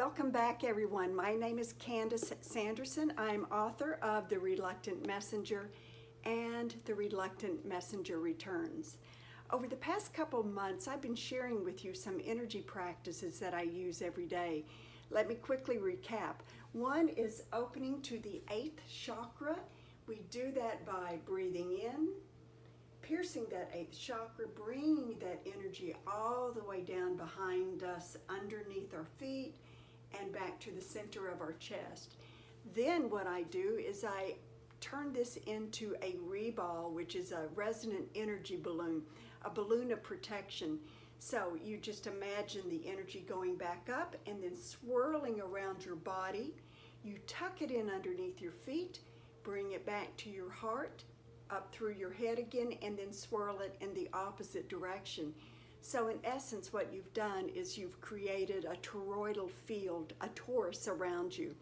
Welcome back, everyone. My name is Candice Sanderson. I'm author of The Reluctant Messenger and The Reluctant Messenger Returns. Over the past couple of months, I've been sharing with you some energy practices that I use every day. Let me quickly recap. One is opening to the 8th chakra. We do that by breathing in, piercing that 8th chakra, bringing that energy all the way down behind us, underneath our feet, and back to the center of our chest. Then what I do is I turn this into a reball, which is a resonant energy balloon, a balloon of protection. So you just imagine the energy going back up and then swirling around your body. You tuck it in underneath your feet, bring it back to your heart, up through your head again, and then swirl it in the opposite direction. So in essence, what you've done is you've created a toroidal field, a torus around you.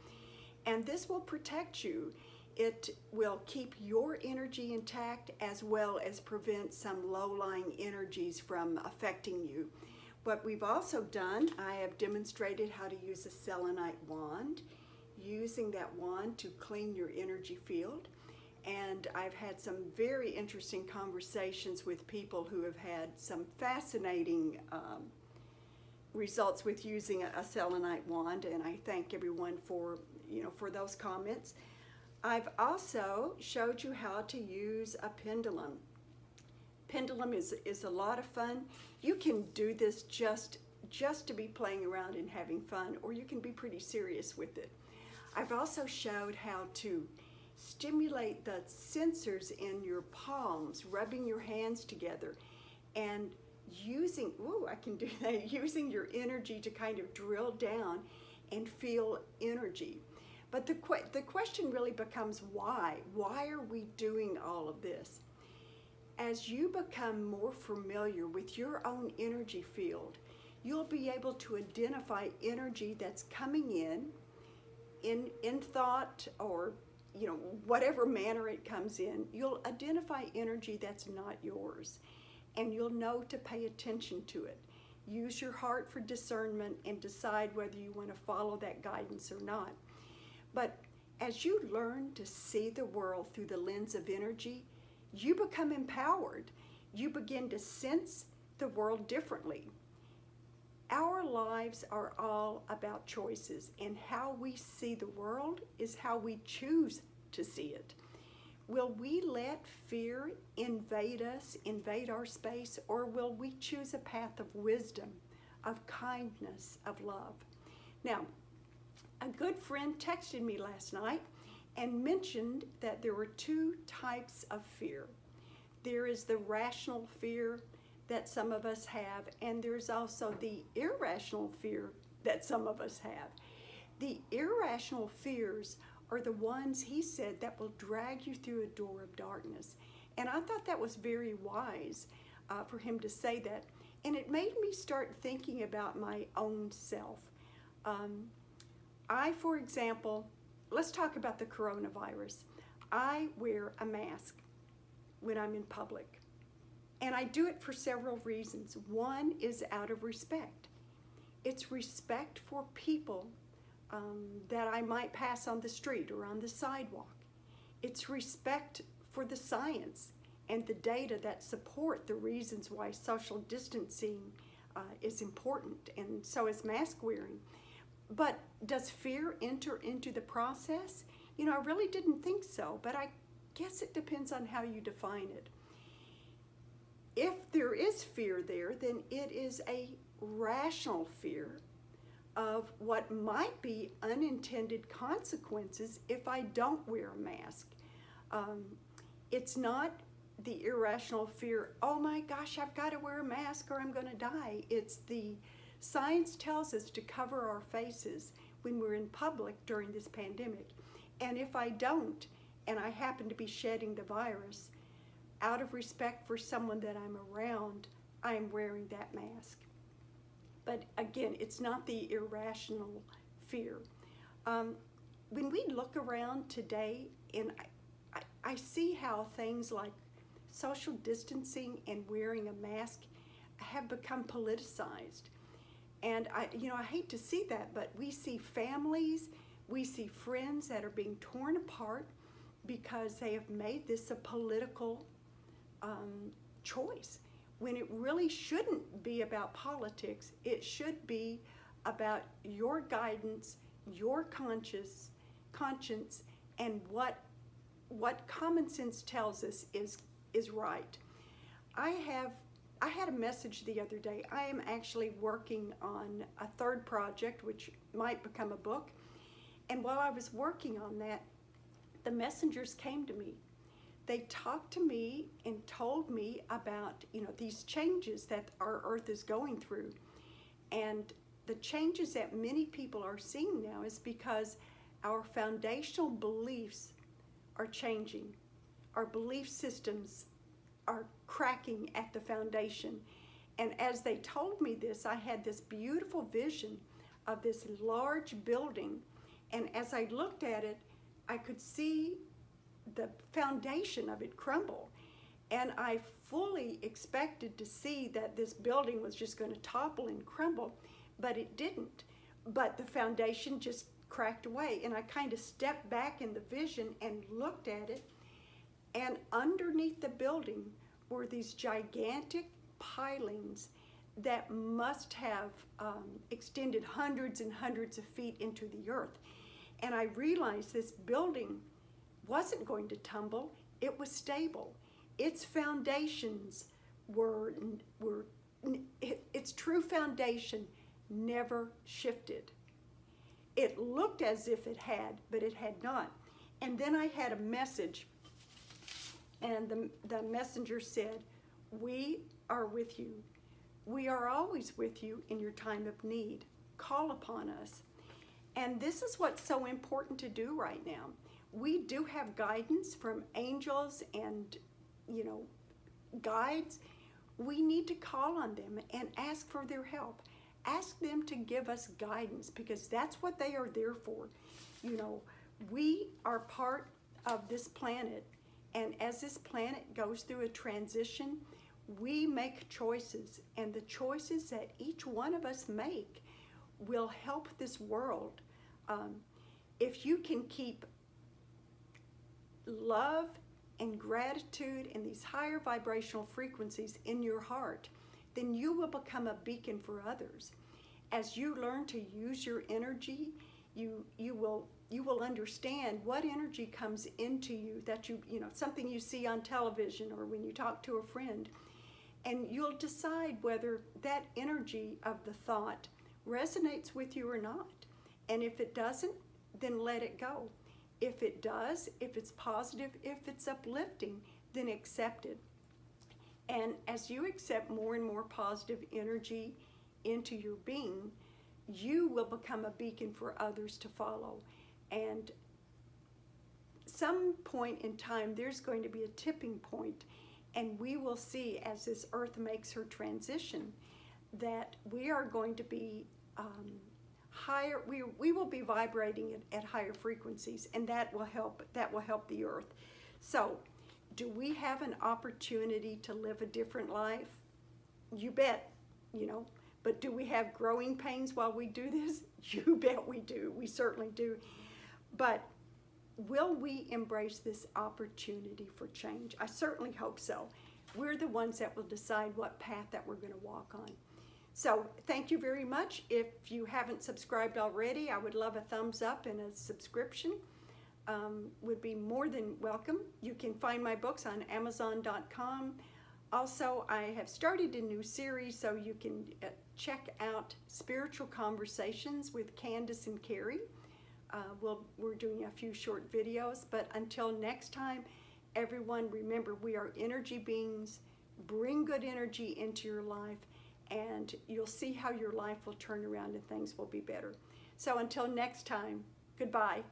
And this will protect you. It will keep your energy intact as well as prevent some low-lying energies from affecting you. What we've also done, I have demonstrated how to use a selenite wand, using that wand to clean your energy field. And I've had some very interesting conversations with people who have had some fascinating results with using a selenite wand, and I thank everyone for those comments. I've also showed you how to use a pendulum. Pendulum is a lot of fun. You can do this just to be playing around and having fun, or you can be pretty serious with it. I've also showed how to stimulate the sensors in your palms, rubbing your hands together and using, I can do that, using your energy to kind of drill down and feel energy. But the question really becomes why? Why are we doing all of this? As you become more familiar with your own energy field, you'll be able to identify energy that's coming in thought, or whatever manner it comes in. You'll identify energy that's not yours, and you'll know to pay attention to it. Use your heart for discernment and decide whether you want to follow that guidance or not. But as you learn to see the world through the lens of energy, you become empowered. You begin to sense the world differently. Our lives are all about choices, and how we see the world is how we choose to see it. Will we let fear invade us, invade our space, or will we choose a path of wisdom, of kindness, of love? Now, a good friend texted me last night and mentioned that there were two types of fear. There is the rational fear that some of us have, and there's also the irrational fear that some of us have. The irrational fears are the ones, he said, that will drag you through a door of darkness. And I thought that was very wise for him to say that. And it made me start thinking about my own self. I, for example, let's talk about the coronavirus. I wear a mask when I'm in public. And I do it for several reasons. One is out of respect. It's respect for people that I might pass on the street or on the sidewalk. It's respect for the science and the data that support the reasons why social distancing is important, and so is mask wearing. But does fear enter into the process? I really didn't think so, but I guess it depends on how you define it. If there is fear there, then it is a rational fear of what might be unintended consequences if I don't wear a mask. It's not the irrational fear, oh my gosh, I've got to wear a mask or I'm going to die. It's the science tells us to cover our faces when we're in public during this pandemic. And if I don't, and I happen to be shedding the virus, out of respect for someone that I'm around, I'm wearing that mask. But again, it's not the irrational fear. When we look around today, and I see how things like social distancing and wearing a mask have become politicized. And I hate to see that, but we see families, we see friends that are being torn apart because they have made this a political choice, when it really shouldn't be about politics. It should be about your guidance, your conscience, and what common sense tells us is right. I had a message the other day. I am actually working on a third project, which might become a book. And while I was working on that, the messengers came to me. They talked to me and told me about, these changes that our earth is going through. And the changes that many people are seeing now is because our foundational beliefs are changing. Our belief systems are cracking at the foundation. And as they told me this, I had this beautiful vision of this large building. And as I looked at it, I could see the foundation of it crumble. And I fully expected to see that this building was just going to topple and crumble, but it didn't. But the foundation just cracked away. And I kind of stepped back in the vision and looked at it. And underneath the building were these gigantic pilings that must have extended hundreds and hundreds of feet into the earth. And I realized this building wasn't going to tumble. It was stable. Its foundations its true foundation never shifted. It looked as if it had, but it had not. And then I had a message, and the messenger said, "We are with you. We are always with you in your time of need. Call upon us." And this is what's so important to do right now. We do have guidance from angels and, guides. We need to call on them and ask for their help. Ask them to give us guidance, because that's what they are there for. We are part of this planet, and as this planet goes through a transition, we make choices, and the choices that each one of us make will help this world. If you can keep love and gratitude and these higher vibrational frequencies in your heart, then you will become a beacon for others. As you learn to use your energy, you will understand what energy comes into you, that something you see on television or when you talk to a friend, and you'll decide whether that energy of the thought resonates with you or not. And if it doesn't, then let it go. If it does, if it's positive, if it's uplifting, then accept it. And as you accept more and more positive energy into your being, you will become a beacon for others to follow. And some point in time, there's going to be a tipping point, and we will see, as this earth makes her transition, that we are going to be higher. We will be vibrating at higher frequencies, and that will help the earth. So, do we have an opportunity to live a different life? You bet, But do we have growing pains while we do this? You bet we do. We certainly do. But will we embrace this opportunity for change? I certainly hope so. We're the ones that will decide what path that we're going to walk on. So thank you very much. If you haven't subscribed already, I would love a thumbs up and a subscription. Would be more than welcome. You can find my books on Amazon.com. Also, I have started a new series, so you can check out Spiritual Conversations with Candice and Carrie. We're doing a few short videos, but until next time, everyone, remember, we are energy beings. Bring good energy into your life, and you'll see how your life will turn around and things will be better. So until next time, goodbye.